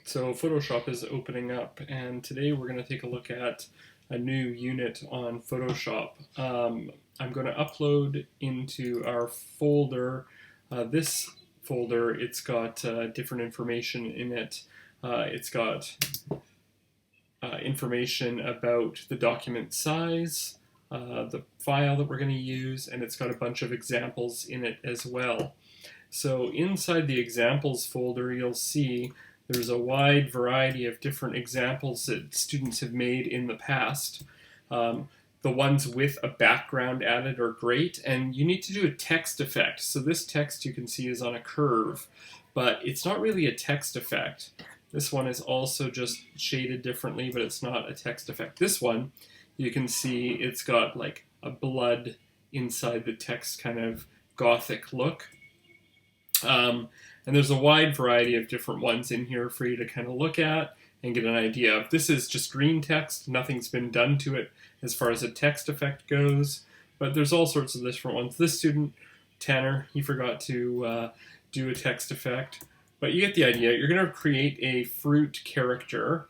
So Photoshop is opening up, and today we're going to take a look at a new unit on Photoshop. I'm going to upload into our folder. This folder, it's got different information in it. It's got information about the document size, the file that we're going to use, and it's got a bunch of examples in it as well. So inside the examples folder, you'll see there's a wide variety of different examples that students have made in the past. The ones with a background added are great, and you need to do a text effect. So this text you can see is on a curve, but it's not really a text effect. This one is also just shaded differently, but it's not a text effect. This one, you can see it's got like a blood inside the text kind of gothic look. And there's a wide variety of different ones in here for you to kind of look at and get an idea of. This is just green text. Nothing's been done to it as far as a text effect goes, but there's all sorts of different ones. This student, Tanner, he forgot to do a text effect, but you get the idea. You're going to create a fruit character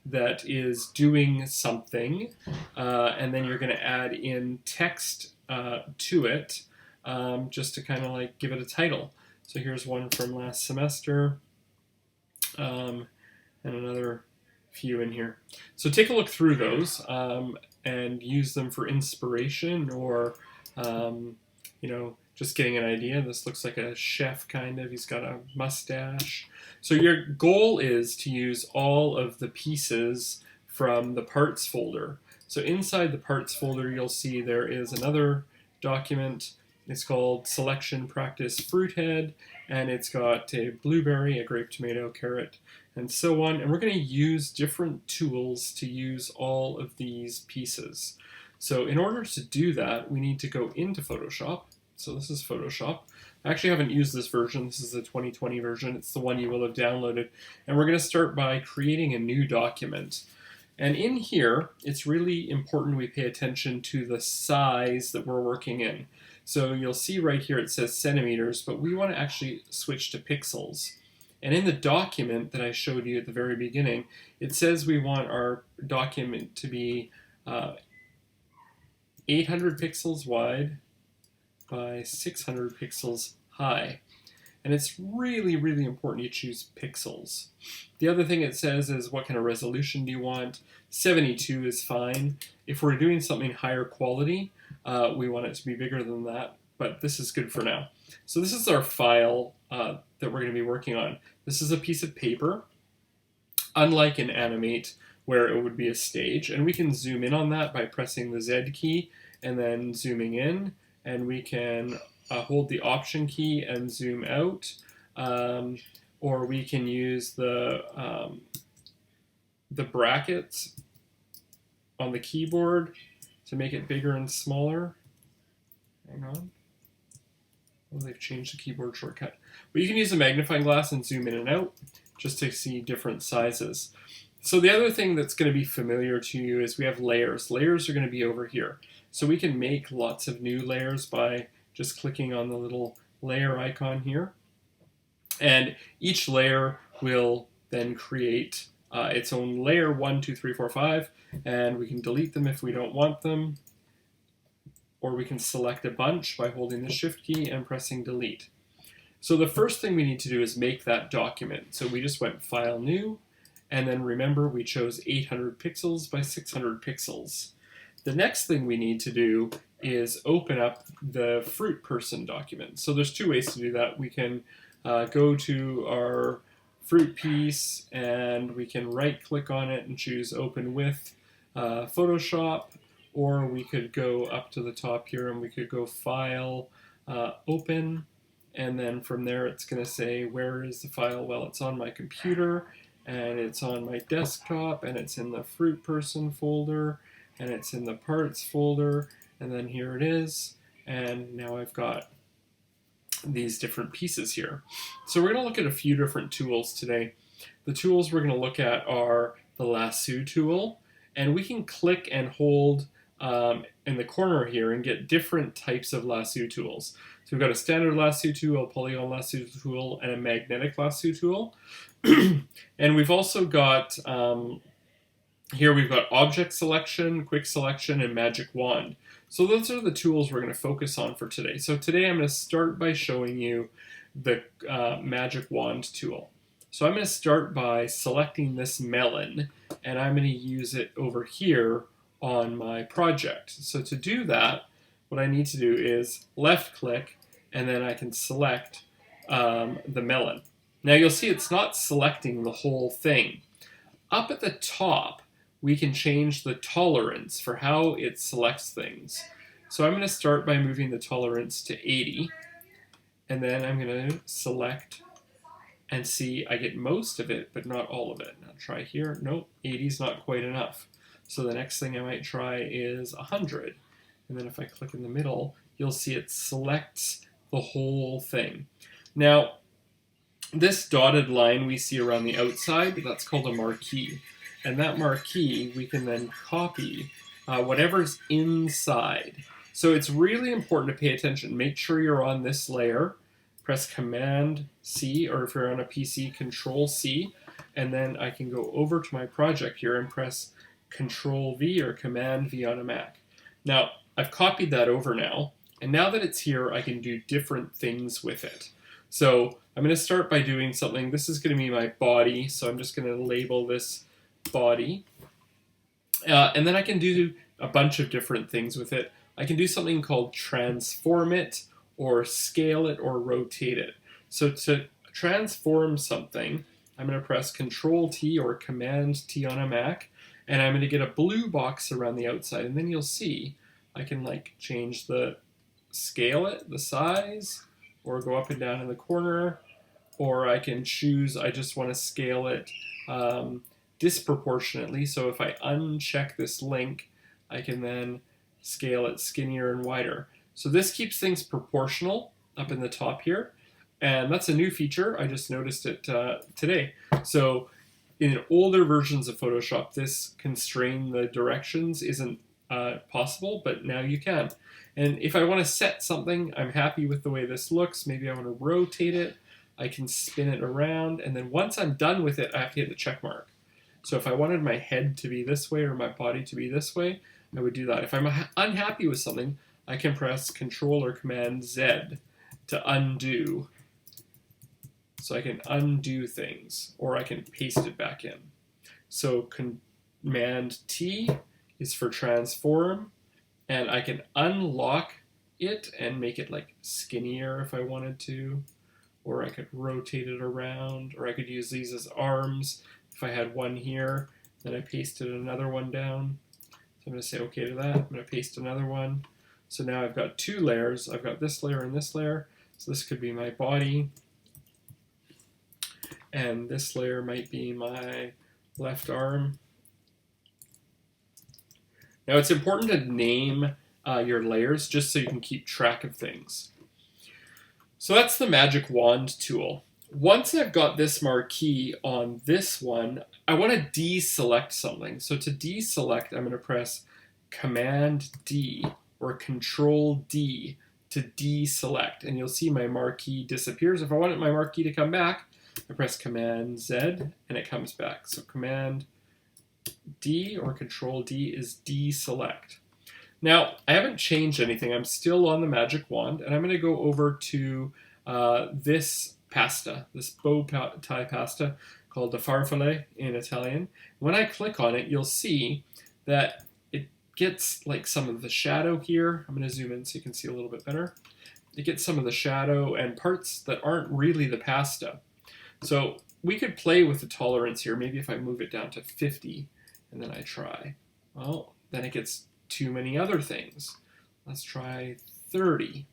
that is doing something, and then you're going to add in text to it just to kind of like give it a title. So here's one from last semester, and another few in here. So take a look through those and use them for inspiration or, just getting an idea. This looks like a chef kind of. He's got a mustache. So your goal is to use all of the pieces from the parts folder. So inside the parts folder, you'll see there is another document. It's called Selection Practice Fruithead, and it's got a blueberry, a grape, tomato, carrot, and so on. And we're going to use different tools to use all of these pieces. So in order to do that, we need to go into Photoshop. So this is Photoshop. I actually haven't used this version. This is the 2020 version. It's the one you will have downloaded. And we're going to start by creating a new document. And in here, it's really important we pay attention to the size that we're working in. So you'll see right here it says centimeters, but we want to actually switch to pixels. And in the document that I showed you at the very beginning, it says we want our document to be 800 pixels wide by 600 pixels high. And it's really, really important you choose pixels. The other thing it says is what kind of resolution do you want? 72 is fine. If we're doing something higher quality, we want it to be bigger than that, but this is good for now. So this is our file that we're going to be working on. This is a piece of paper, unlike in Animate where it would be a stage, and we can zoom in on that by pressing the Z key and then zooming in, and we can hold the Option key and zoom out, or we can use the brackets on the keyboard to make it bigger and smaller. Hang on. Oh, they've changed the keyboard shortcut. But you can use a magnifying glass and zoom in and out just to see different sizes. So the other thing that's going to be familiar to you is we have layers. Layers are going to be over here. So we can make lots of new layers by just clicking on the little layer icon here. And each layer will then create its own layer, 1, 2, 3, 4, 5, and we can delete them if we don't want them, or we can select a bunch by holding the Shift key and pressing delete. So the first thing we need to do is make that document. So we just went File, New, and then remember we chose 800 pixels by 600 pixels. The next thing we need to do is open up the fruit person document. So there's two ways to do that. We can go to our fruit piece and we can right click on it and choose Open with Photoshop, or we could go up to the top here and we could go File, Open, and then from there it's going to say where is the file? Well, it's on my computer and it's on my desktop and it's in the fruit person folder and it's in the parts folder, and then here it is, and now I've got these different pieces here. So we're going to look at a few different tools today. The tools we're going to look at are the lasso tool, and we can click and hold in the corner here and get different types of lasso tools. So we've got a standard lasso tool, a polygon lasso tool, and a magnetic lasso tool. And we've also got, here we've got object selection, quick selection, and magic wand. So those are the tools we're going to focus on for today. So today I'm going to start by showing you the magic wand tool. So I'm going to start by selecting this melon, and I'm going to use it over here on my project. So to do that, what I need to do is left click, and then I can select the melon. Now you'll see it's not selecting the whole thing. Up at the top, we can change the tolerance for how it selects things. So I'm going to start by moving the tolerance to 80, and then I'm going to select and see I get most of it, but not all of it. Now try here. Nope, 80 is not quite enough. So the next thing I might try is 100. And then if I click in the middle, you'll see it selects the whole thing. Now, this dotted line we see around the outside, that's called a marquee. And that marquee, we can then copy whatever's inside. So it's really important to pay attention. Make sure you're on this layer. Press Command C, or if you're on a PC, Control C, and then I can go over to my project here and press Control V or Command V on a Mac. Now, I've copied that over now, and now that it's here, I can do different things with it. So I'm going to start by doing something. This is going to be my body, so I'm just going to label this body. And then I can do a bunch of different things with it. I can do something called transform it, or scale it, or rotate it. So to transform something, I'm going to press Control T or Command T on a Mac, and I'm going to get a blue box around the outside, and then you'll see I can like change the scale it, the size, or go up and down in the corner, or I can choose I just want to scale it disproportionately. So if I uncheck this link, I can then scale it skinnier and wider. So this keeps things proportional up in the top here, and that's a new feature. I just noticed it today. So in older versions of Photoshop, this constrain the directions isn't possible, but now you can. And if I want to set something, I'm happy with the way this looks, maybe I want to rotate it, I can spin it around, and then once I'm done with it, I have to hit the check mark. So if I wanted my head to be this way or my body to be this way, I would do that. If I'm unhappy with something, I can press Control or Command Z to undo. So I can undo things, or I can paste it back in. So Command T is for transform, and I can unlock it and make it like skinnier if I wanted to, or I could rotate it around, or I could use these as arms. If I had one here, then I pasted another one down. So I'm going to say OK to that. I'm going to paste another one. So now I've got two layers. I've got this layer and this layer. So this could be my body. And this layer might be my left arm. Now it's important to name your layers just so you can keep track of things. So that's the magic wand tool. Once I've got this marquee on this one, I want to deselect something. So to deselect, I'm going to press Command D or Control D to deselect, and you'll see my marquee disappears. If I want my marquee to come back, I press Command Z and it comes back. So Command D or Control D is deselect. Now, I haven't changed anything. I'm still on the magic wand, and I'm going to go over to this pasta, this bow tie pasta called the farfalle in Italian. When I click on it, you'll see that it gets like some of the shadow here. I'm going to zoom in so you can see a little bit better. It gets some of the shadow and parts that aren't really the pasta. So we could play with the tolerance here. Maybe if I move it down to 50 and then I try, well, then it gets too many other things. Let's try 30.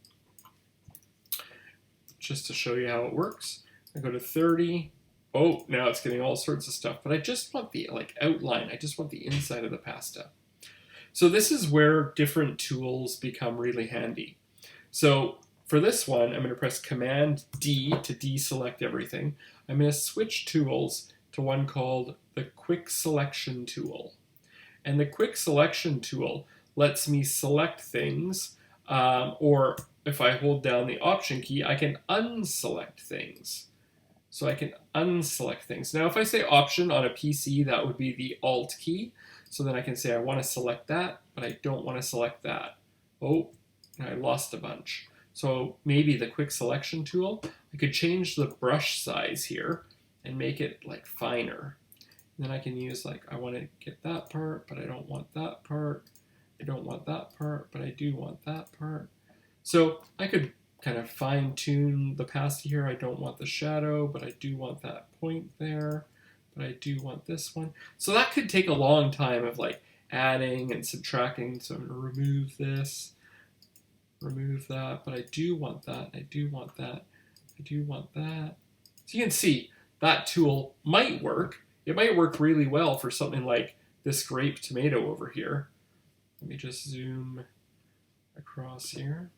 Just to show you how it works. I go to 30. Oh, now it's getting all sorts of stuff, but I just want the outline. I just want the inside of the pasta. So this is where different tools become really handy. So for this one, I'm going to press Command D to deselect everything. I'm going to switch tools to one called the Quick Selection tool. And the Quick Selection tool lets me select things, or if I hold down the Option key, I can unselect things. So I can unselect things. Now, if I say Option on a PC, that would be the Alt key. So then I can say I want to select that, but I don't want to select that. Oh, I lost a bunch. So maybe the quick selection tool, I could change the brush size here and make it like finer. And then I can use like, I want to get that part, but I don't want that part. I don't want that part, but I do want that part. So I could kind of fine tune the opacity here. I don't want the shadow, but I do want that point there, but I do want this one. So that could take a long time of like adding and subtracting. So I'm going to remove this, remove that, but I do want that, I do want that, I do want that. So you can see that tool might work. It might work really well for something like this grape tomato over here. Let me just zoom across here.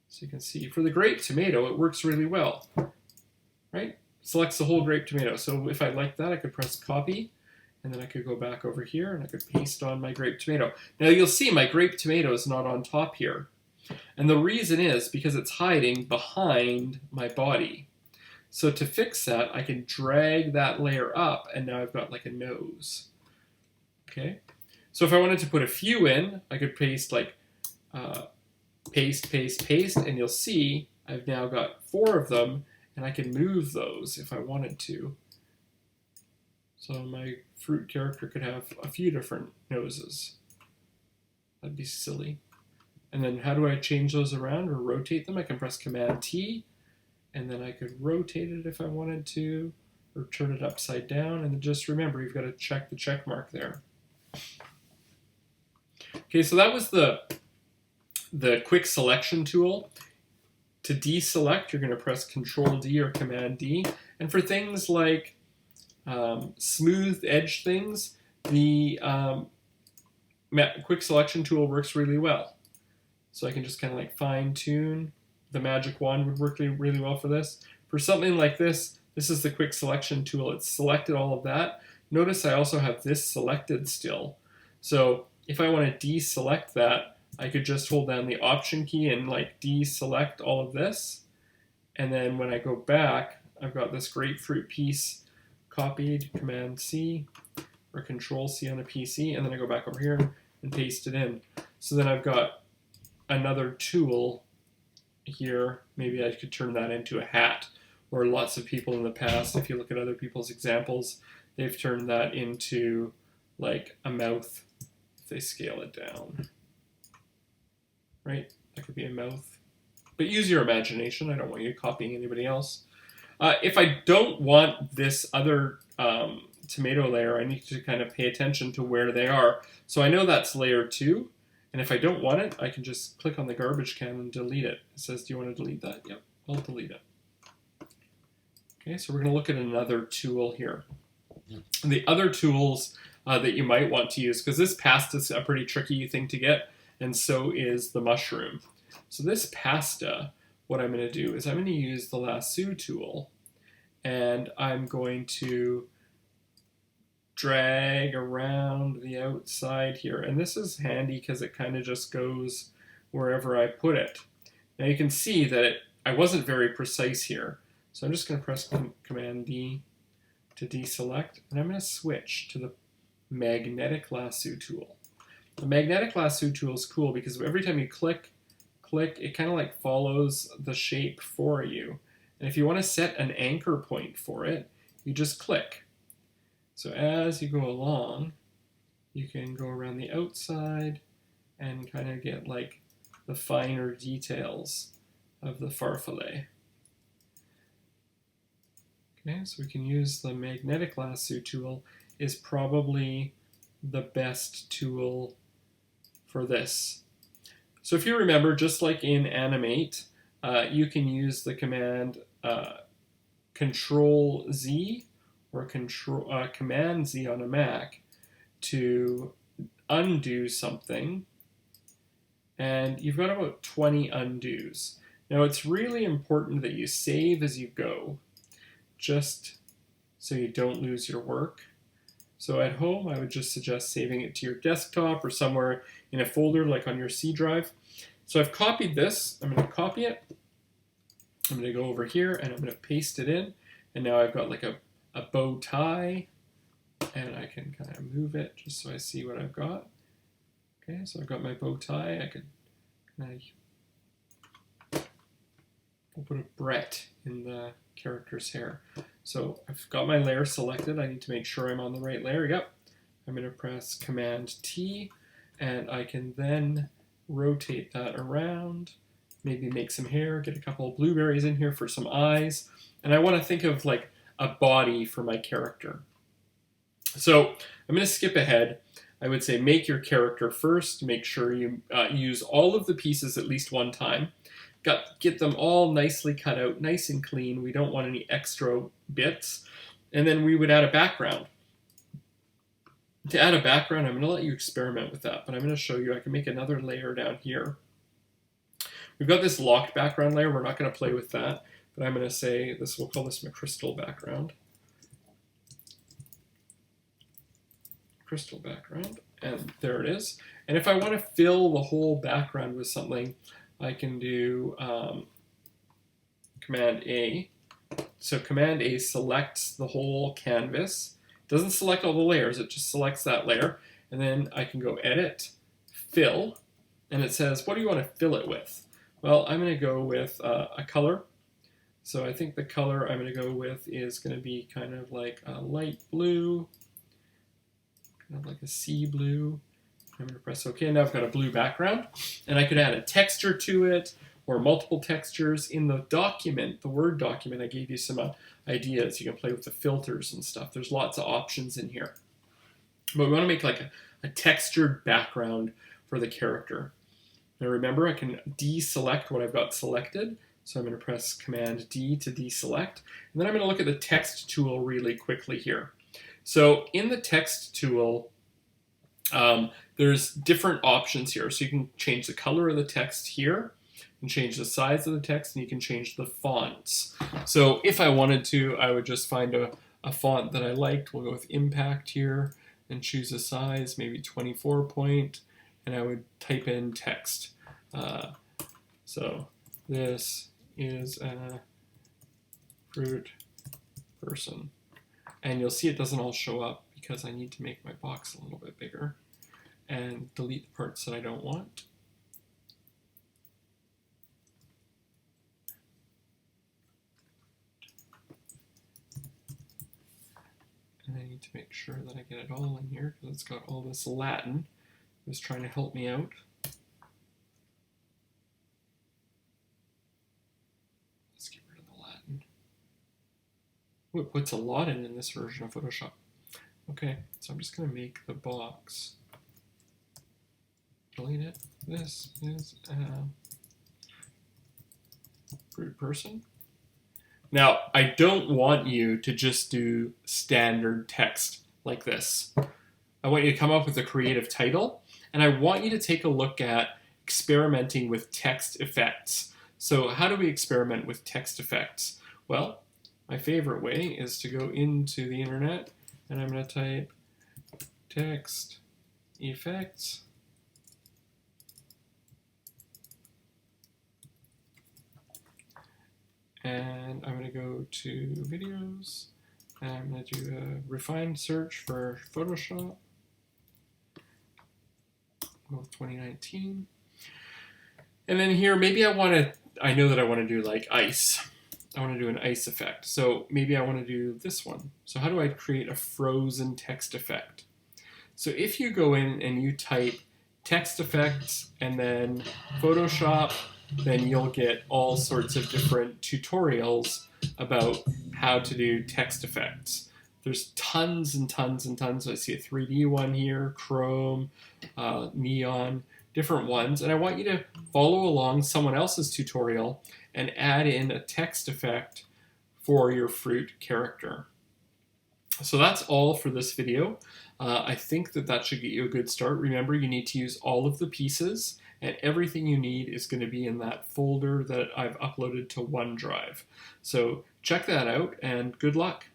So you can see for the grape tomato, it works really well, right? Selects the whole grape tomato. So if I like that, I could press copy, and then I could go back over here and I could paste on my grape tomato. Now you'll see my grape tomato is not on top here. And the reason is because it's hiding behind my body. So to fix that, I can drag that layer up, and now I've got like a nose. Okay. So if I wanted to put a few in, I could paste like paste, paste, paste, and you'll see I've now got 4 of them, and I can move those if I wanted to. So my fruit character could have a few different noses. That'd be silly. And then how do I change those around or rotate them? I can press Command T, and then I could rotate it if I wanted to, or turn it upside down. And just remember, you've got to check the check mark there. Okay, so that was the quick selection tool. To deselect, you're going to press Control D or Command D. And for things like smooth edge things, the quick selection tool works really well. So I can just kind of like fine tune. The magic wand would work really well for this. For something like this, this is the quick selection tool. It's selected all of that. Notice I also have this selected still. So if I want to deselect that, I could just hold down the Option key and like deselect all of this. And then when I go back, I've got this grapefruit piece copied, Command C or Control C on a PC, and then I go back over here and paste it in. So then I've got another tool here. Maybe I could turn that into a hat, or lots of people in the past, if you look at other people's examples, they've turned that into like a mouth if they scale it down. Right? That could be a mouth. But use your imagination. I don't want you copying anybody else. If I don't want this other tomato layer, I need to kind of pay attention to where they are. So I know that's layer 2. And if I don't want it, I can just click on the garbage can and delete it. It says, do you want to delete that? Yep, I'll delete it. Okay, so we're going to look at another tool here. And the other tools that you might want to use, because this pasta is a pretty tricky thing to get, and so is the mushroom. So this pasta, what I'm going to do is I'm going to use the lasso tool, and I'm going to drag around the outside here. And this is handy because it kind of just goes wherever I put it. Now you can see that I wasn't very precise here. So I'm just going to press Command D to deselect, and I'm going to switch to the magnetic lasso tool. The magnetic lasso tool is cool because every time you click, it kind of like follows the shape for you. And if you want to set an anchor point for it, you just click. So as you go along, you can go around the outside and kind of get like the finer details of the farfalle. Okay, so we can use the magnetic lasso tool is probably the best tool for this. So if you remember, just like in Animate, you can use the command Control Z or Command Z on a Mac to undo something, and you've got about 20 undos. Now it's really important that you save as you go, just so you don't lose your work. So at home, I would just suggest saving it to your desktop or somewhere in a folder like on your C drive. So I've copied this. I'm going to copy it. I'm going to go over here and I'm going to paste it in. And now I've got like a bow tie. And I can kind of move it just so I see what I've got. Okay, so I've got my bow tie. I could we'll put a Brett in the character's hair. So I've got my layer selected. I need to make sure I'm on the right layer. Yep. I'm going to press Command T, and I can then rotate that around, maybe make some hair, get a couple of blueberries in here for some eyes. And I want to think of like a body for my character. So I'm going to skip ahead. I would say make your character first. Make sure you use all of the pieces at least one time. Get them all nicely cut out, nice and clean. We don't want any extra bits. And then we would add a background. To add a background, I'm going to let you experiment with that, but I'm going to show you I can make another layer down here. We've got this locked background layer. We're not going to play with that, but I'm going to say this. We'll call this my crystal background. Crystal background, and there it is. And if I want to fill the whole background with something, I can do Command A. So Command A selects the whole canvas. It doesn't select all the layers, it just selects that layer. And then I can go Edit, Fill, and it says, what do you want to fill it with? Well, I'm going to go with a color. So I think the color I'm going to go with is going to be kind of like a light blue, kind of like a sea blue. I'm going to press OK. Now I've got a blue background, and I could add a texture to it or multiple textures. In the document, the Word document, I gave you some ideas. You can play with the filters and stuff. There's lots of options in here. But we want to make like a textured background for the character. Now remember, I can deselect what I've got selected. So I'm going to press Command D to deselect. And then I'm going to look at the text tool really quickly here. So in the text tool, there's different options here. So you can change the color of the text here, and change the size of the text, and you can change the fonts. So if I wanted to, I would just find a font that I liked. We'll go with Impact here and choose a size, maybe 24 point, and I would type in text. So this is a fruit person. And you'll see it doesn't all show up because I need to make my box a little bit bigger and delete the parts that I don't want. And I need to make sure that I get it all in here because it's got all this Latin. It's trying to help me out. Let's get rid of the Latin. Ooh, it puts a lot in this version of Photoshop. Okay, so I'm just going to make the box. Delete it. This is a fruit person. Now, I don't want you to just do standard text like this. I want you to come up with a creative title, and I want you to take a look at experimenting with text effects. So how do we experiment with text effects? Well, my favorite way is to go into the internet, and I'm going to type text effects. And I'm going to go to videos, and I'm going to do a refined search for Photoshop. Go with 2019. And then here, maybe I know that I want to do like ice. I want to do an ice effect. So maybe I want to do this one. So how do I create a frozen text effect? So if you go in and you type text effects and then Photoshop, then you'll get all sorts of different tutorials about how to do text effects. There's tons and tons and tons. I see a 3D one here, Chrome, Neon, different ones. And I want you to follow along someone else's tutorial and add in a text effect for your fruit character. So that's all for this video. I think that should get you a good start. Remember, you need to use all of the pieces, and everything you need is going to be in that folder that I've uploaded to OneDrive. So check that out, and good luck.